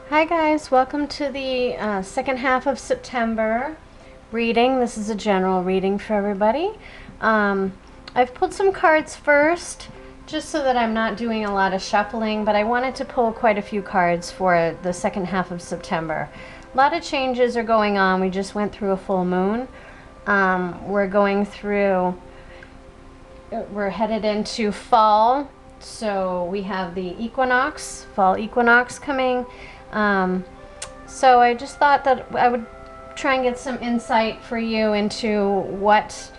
Hi guys, welcome to the second half of September reading. This is a general reading for everybody. I've pulled some cards first just so that I'm not doing a lot of shuffling, but I wanted to pull quite a few cards for the second half of September. A lot of changes are going on. We just went through a full moon. We're headed into fall, so we have the fall equinox coming. So I just thought that I would try and get some insight for you into what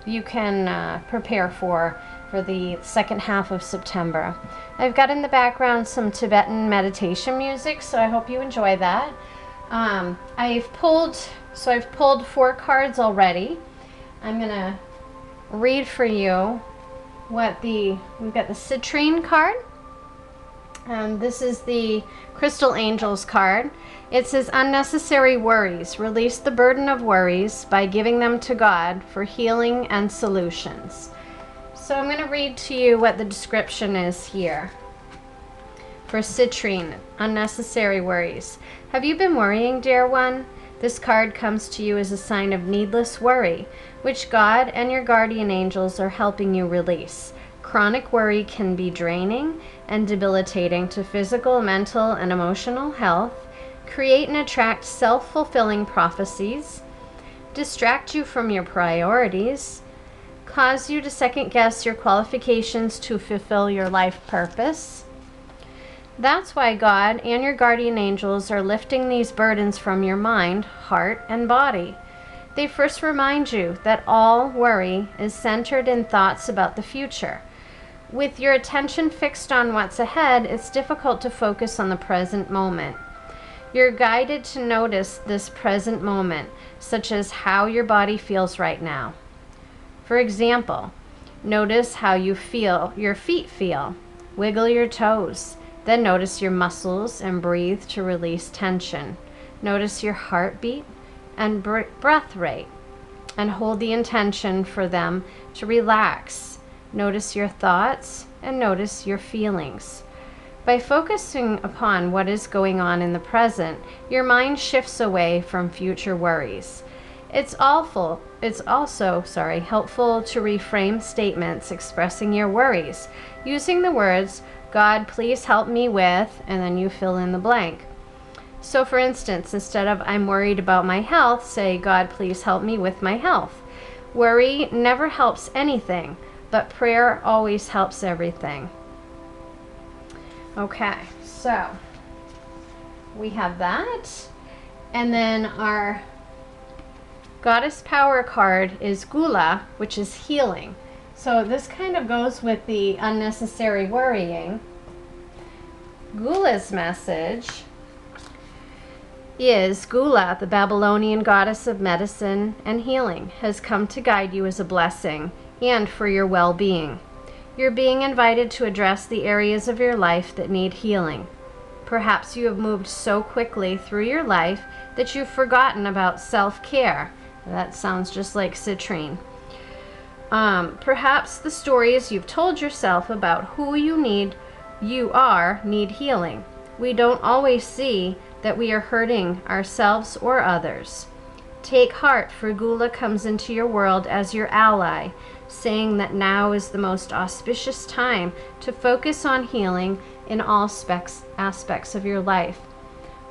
you can prepare for the second half of September. I've got in the background some Tibetan meditation music, so I hope you enjoy that. I've pulled 4 cards already. I'm gonna read for you we've got the citrine card. This is the Crystal Angels card. It says, unnecessary worries. Release the burden of worries by giving them to God for healing and solutions. So I'm going to read to you what the description is here. For citrine, unnecessary worries. Have you been worrying, dear one? This card comes to you as a sign of needless worry, which God and your guardian angels are helping you release. Chronic worry can be draining and debilitating to physical, mental, and emotional health, create and attract self-fulfilling prophecies, distract you from your priorities, cause you to second-guess your qualifications to fulfill your life purpose. That's why God and your guardian angels are lifting these burdens from your mind, heart, and body. They first remind you that all worry is centered in thoughts about the future. With your attention fixed on what's ahead, it's difficult to focus on the present moment. You're guided to notice this present moment, such as how your body feels right now. For example, notice how your feet feel. Wiggle your toes. Then notice your muscles and breathe to release tension. Notice your heartbeat and breath rate, and hold the intention for them to relax. Notice your thoughts and notice your feelings. By focusing upon what is going on in the present, your mind shifts away from future worries. It's also helpful to reframe statements expressing your worries, using the words, God, please help me with, and then you fill in the blank. So for instance, instead of I'm worried about my health, say, God, please help me with my health. Worry never helps anything, but prayer always helps everything. Okay, so we have that. And then our Goddess Power card is Gula, which is healing. So this kind of goes with the unnecessary worrying. Gula's message is Gula, the Babylonian goddess of medicine and healing, has come to guide you as a blessing and for your well-being. You're being invited to address the areas of your life that need healing. Perhaps you have moved so quickly through your life that you've forgotten about self-care. That sounds just like citrine. Perhaps the stories you've told yourself about who you need healing. We don't always see that we are hurting ourselves or others. Take heart, for Gula comes into your world as your ally, saying that now is the most auspicious time to focus on healing in all aspects of your life.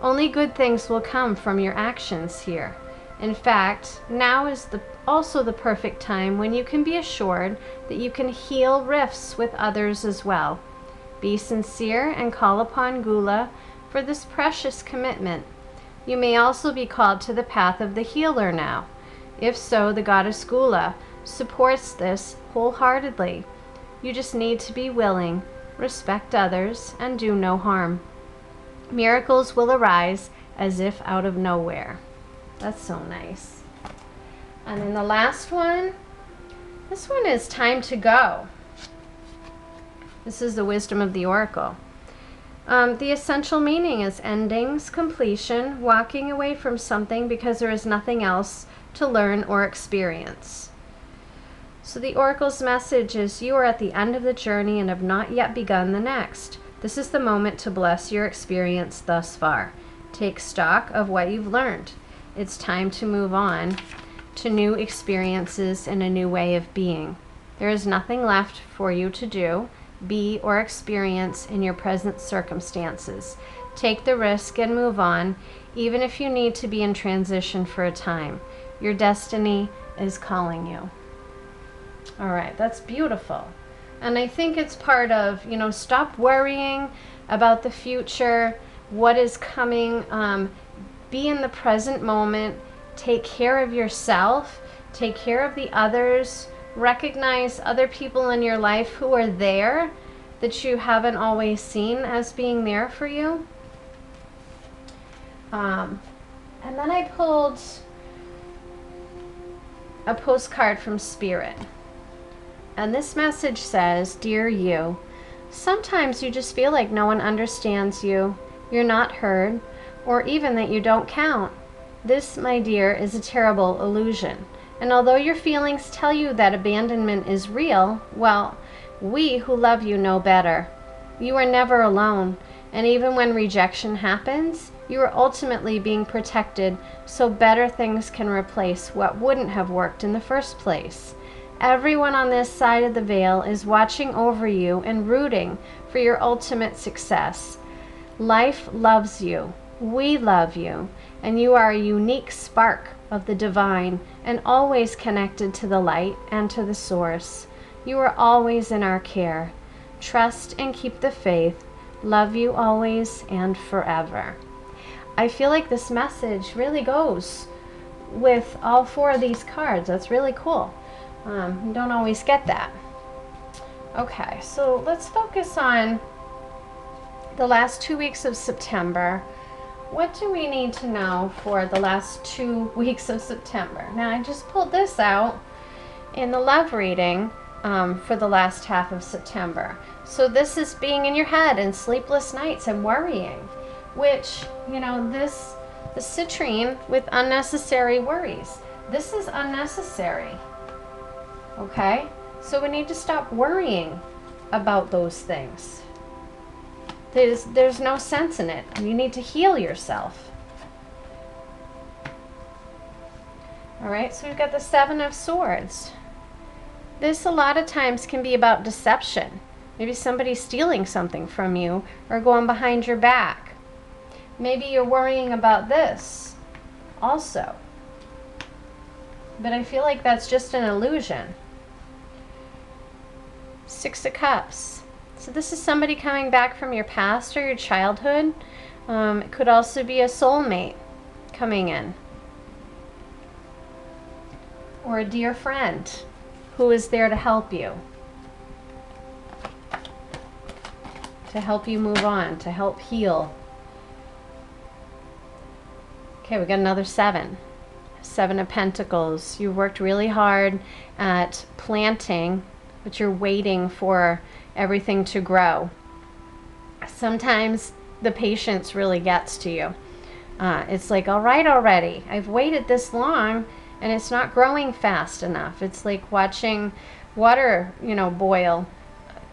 Only good things will come from your actions here. In fact, now is also the perfect time when you can be assured that you can heal rifts with others as well. Be sincere and call upon Gula for this precious commitment. You may also be called to the path of the healer now. If so, the goddess Gula supports this wholeheartedly. You just need to be willing, respect others, and do no harm. Miracles will arise as if out of nowhere. That's so nice. And then the last one, this one is time to go. This is the wisdom of the oracle. The essential meaning is endings, completion, walking away from something because there is nothing else to learn or experience. So the oracle's message is you are at the end of the journey and have not yet begun the next. This is the moment to bless your experience thus far. Take stock of what you've learned. It's time to move on to new experiences and a new way of being. There is nothing left for you to do, be, or experience in your present circumstances. Take the risk and move on, even if you need to be in transition for a time. Your destiny is calling you. All right, that's beautiful. And I think it's part of, stop worrying about the future, what is coming. Be in the present moment. Take care of yourself. Take care of the others. Recognize other people in your life who are there that you haven't always seen as being there for you. And then I pulled a postcard from Spirit. And this message says, "Dear you, sometimes you just feel like no one understands you, you're not heard, or even that you don't count. This, my dear, is a terrible illusion. And although your feelings tell you that abandonment is real, well, we who love you know better. You are never alone, and even when rejection happens, you are ultimately being protected so better things can replace what wouldn't have worked in the first place. Everyone on this side of the veil is watching over you and rooting for your ultimate success. Life loves you. We love you, and you are a unique spark of the divine and always connected to the light and to the source. You are always in our care. Trust and keep the faith. Love you always and forever." I feel like this message really goes with all four of these cards. That's really cool. You don't always get that. Okay, so let's focus on the last 2 weeks of September. What do we need to know for the last 2 weeks of September? Now, I just pulled this out in the love reading for the last half of September. So this is being in your head and sleepless nights and worrying, which, the citrine with unnecessary worries. This is unnecessary. Okay? So we need to stop worrying about those things. There's no sense in it. You need to heal yourself. All right, so we've got the Seven of Swords. This a lot of times can be about deception. Maybe somebody's stealing something from you or going behind your back. Maybe you're worrying about this also. But I feel like that's just an illusion. Six of Cups. So this is somebody coming back from your past or your childhood. It could also be a soulmate coming in. Or a dear friend who is there to help you. To help you move on, to help heal. Okay, we got another seven. Seven of Pentacles. You worked really hard at planting, but you're waiting for everything to grow. Sometimes the patience really gets to you. It's like, all right already, I've waited this long and it's not growing fast enough. It's like watching water, boil.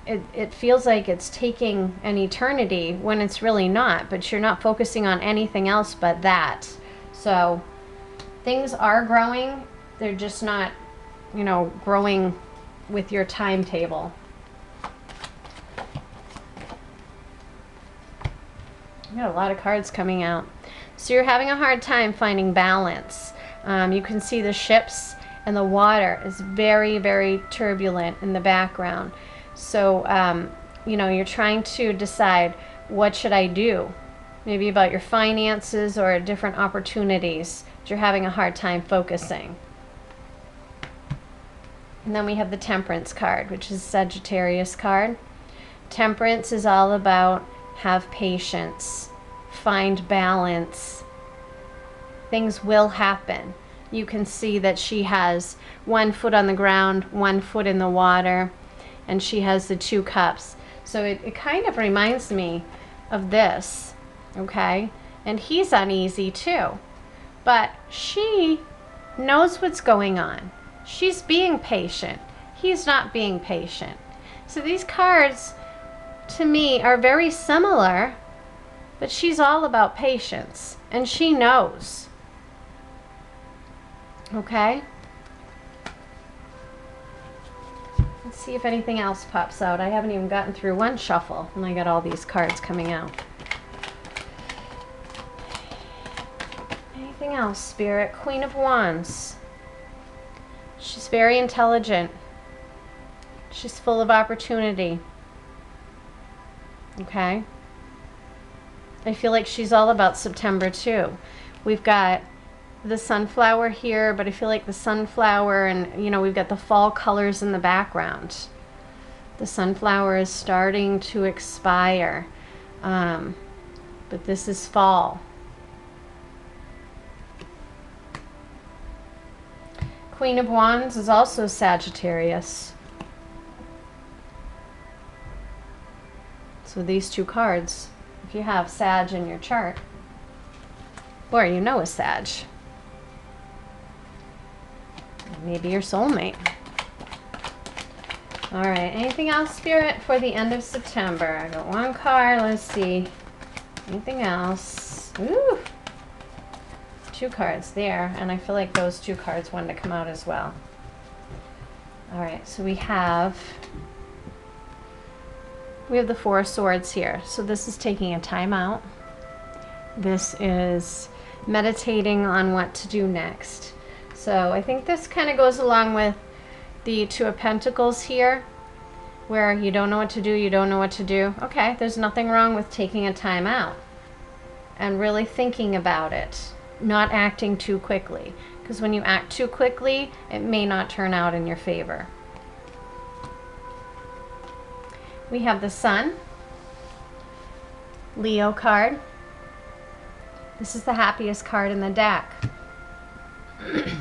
It feels like it's taking an eternity when it's really not, but you're not focusing on anything else but that. So things are growing, they're just not, growing with your timetable. You got a lot of cards coming out. So you're having a hard time finding balance. You can see the ships and the water is very, very turbulent in the background. So, you're trying to decide, what should I do? Maybe about your finances or different opportunities. But you're having a hard time focusing. And then we have the Temperance card, which is Sagittarius card. Temperance is all about have patience, find balance. Things will happen. You can see that she has one foot on the ground, one foot in the water, and she has the two cups. So it kind of reminds me of this, okay? And he's uneasy too. But she knows what's going on. She's being patient. He's not being patient. So these cards, to me, are very similar But she's all about patience, and she knows. Okay? Let's see if anything else pops out. I haven't even gotten through one shuffle, and I got all these cards coming out. Anything else, Spirit? Queen of Wands. She's very intelligent. She's full of opportunity. Okay? I feel like she's all about September too. We've got the sunflower here, but I feel like the sunflower and, you know, we've got the fall colors in the background. The sunflower is starting to expire, but this is fall. Queen of Wands is also Sagittarius. So these two cards, if you have Sag in your chart, or you know a Sag, maybe your soulmate. All right, anything else, Spirit, for the end of September? I got one card. Let's see. Anything else? Ooh, two cards there, and I feel like those two cards wanted to come out as well. All right, so we have the Four of Swords here. So this is taking a time out. This is meditating on what to do next. So I think this kind of goes along with the Two of Pentacles here, where you don't know what to do, you don't know what to do. Okay, there's nothing wrong with taking a time out and really thinking about it, not acting too quickly. Because when you act too quickly, it may not turn out in your favor. We have the Sun, Leo card. This is the happiest card in the deck.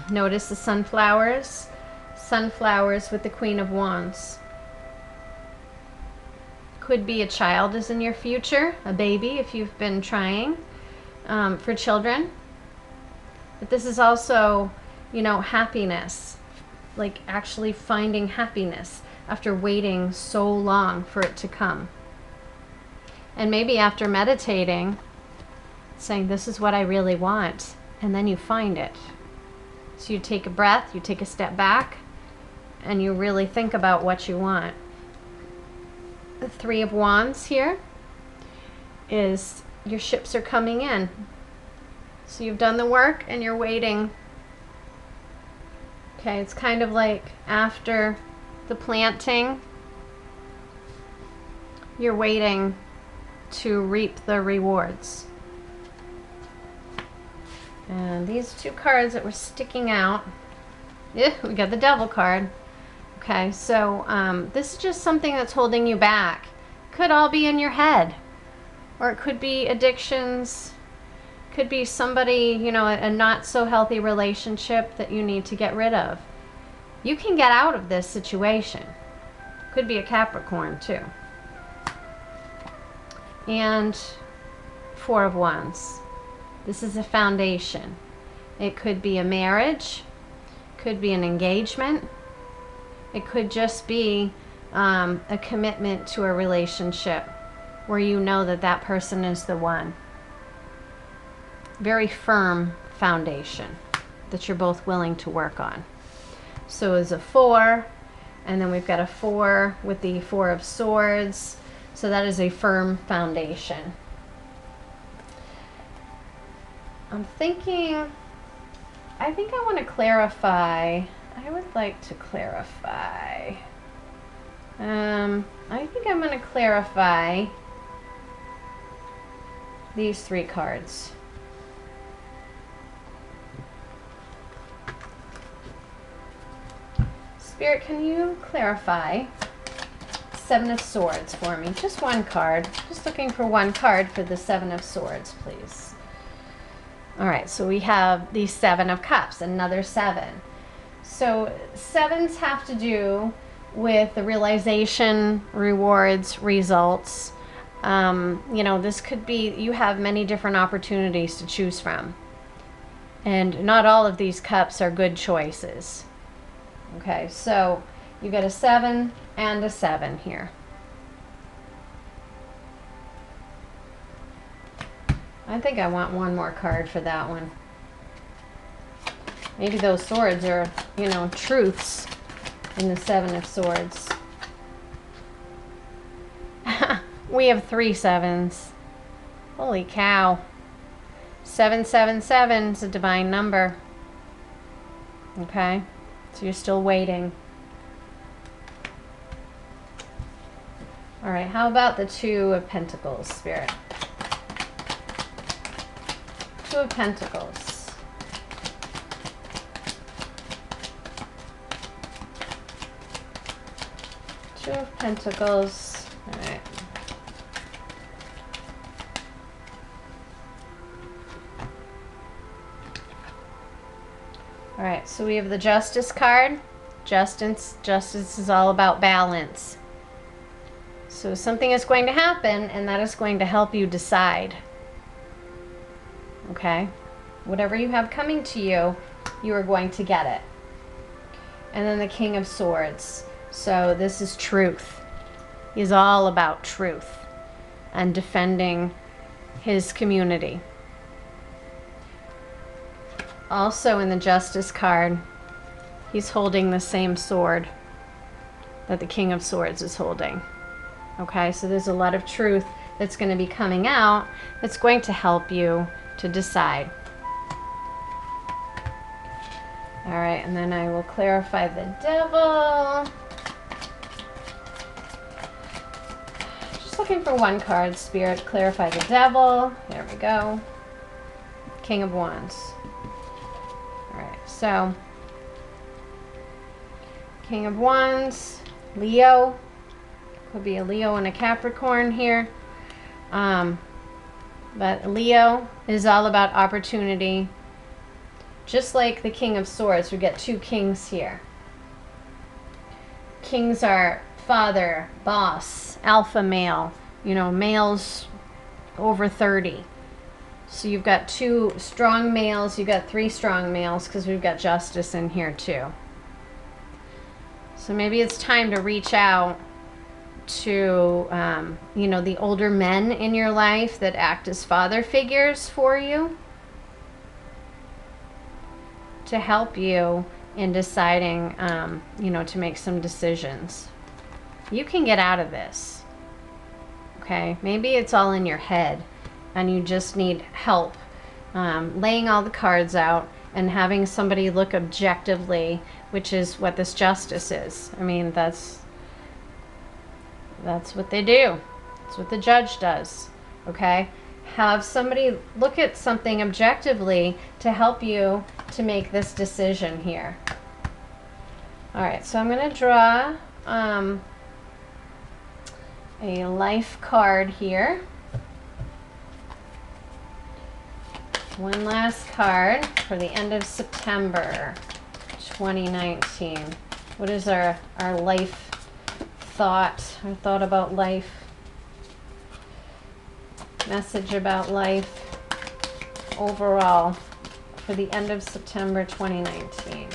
Notice the sunflowers. Sunflowers with the Queen of Wands. Could be a child is in your future, a baby if you've been trying for children. But this is also, you know, happiness, like actually finding happiness after waiting so long for it to come. And maybe after meditating, saying, this is what I really want, and then you find it. So you take a breath, you take a step back, and you really think about what you want. The Three of Wands here is your ships are coming in. So you've done the work and you're waiting. Okay, it's kind of like after the planting, you're waiting to reap the rewards. And these two cards that were sticking out, yeah, we got the Devil card. Okay, so this is just something that's holding you back. Could all be in your head, or it could be addictions, could be somebody, you know, a not so healthy relationship that you need to get rid of. You can get out of this situation. Could be a Capricorn too. And Four of Wands. This is a foundation. It could be a marriage, could be an engagement. It could just be a commitment to a relationship where you know that that person is the one. Very firm foundation that you're both willing to work on. So is a 4, and then we've got a 4 with the Four of Swords. So that is a firm foundation. I'm thinking, I think I want to clarify. I would like to clarify. I think I'm going to clarify these 3 cards. Spirit, can you clarify Seven of Swords for me? Just one card. Just looking for one card for the Seven of Swords, please. All right, so we have the Seven of Cups, another 7. So 7s have to do with the realization, rewards, results. You know, this could be, you have many different opportunities to choose from. And not all of these cups are good choices. Okay, so you got a 7 and a 7 here. I think I want one more card for that one. Maybe those swords are, you know, truths in the Seven of Swords. We have 3 sevens. Holy cow. 777 is a divine number. Okay, so you're still waiting. All right, how about the Two of Pentacles, Spirit? Two of Pentacles. Two of Pentacles. All right. All right, so we have the Justice card. Justice is all about balance. So something is going to happen, and that is going to help you decide. Okay? Whatever you have coming to you, you are going to get it. And then the King of Swords. So this is truth. He's all about truth and defending his community. Also in the Justice card, he's holding the same sword that the King of Swords is holding. Okay, so there's a lot of truth that's going to be coming out that's going to help you to decide. All right, and then I will clarify the Devil. Just looking for one card, Spirit. Clarify the Devil. There we go. King of Wands. All right, so King of Wands, Leo. Could be a Leo and a Capricorn here. But Leo is all about opportunity. Just like the King of Swords, we get 2 kings here. Kings are father, boss, alpha male, you know, males over 30. So you've got 2 strong males, you've got 3 strong males because we've got Justice in here too. So maybe it's time to reach out to, you know, the older men in your life that act as father figures for you to help you in deciding, you know, to make some decisions. You can get out of this, okay? Maybe it's all in your head and you just need help laying all the cards out and having somebody look objectively, which is what this Justice is. I mean, that's what they do. That's what the judge does, okay? Have somebody look at something objectively to help you to make this decision here. All right, so I'm going to draw a life card here. One last card for the end of September 2019. What is our life thought, our thought about life, message about life overall for the end of September 2019?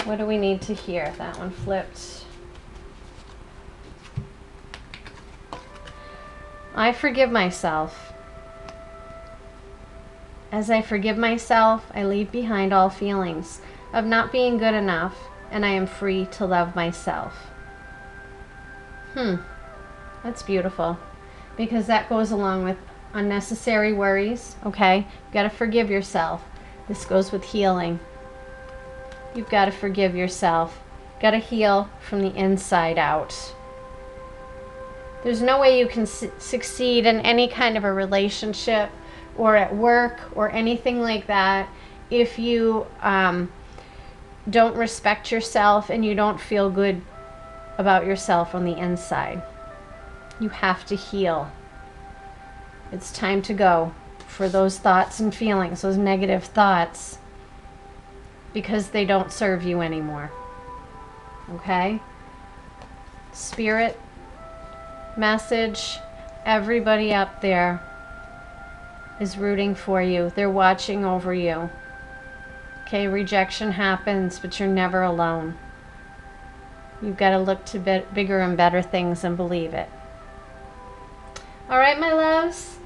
What do we need to hear? That one flipped. I forgive myself. As I forgive myself, I leave behind all feelings of not being good enough, and I am free to love myself. That's beautiful, because that goes along with unnecessary worries, okay? You've got to forgive yourself. This goes with healing. You've got to forgive yourself. You've got to heal from the inside out. There's no way you can succeed in any kind of a relationship or at work or anything like that if you don't respect yourself and you don't feel good about yourself on the inside. You have to heal. It's time to go for those thoughts and feelings, those negative thoughts, because they don't serve you anymore. Okay? Spirit message, everybody up there is rooting for you. They're watching over you. Okay, rejection happens, but you're never alone. You've got to look to bigger and better things and believe it. All right, my loves.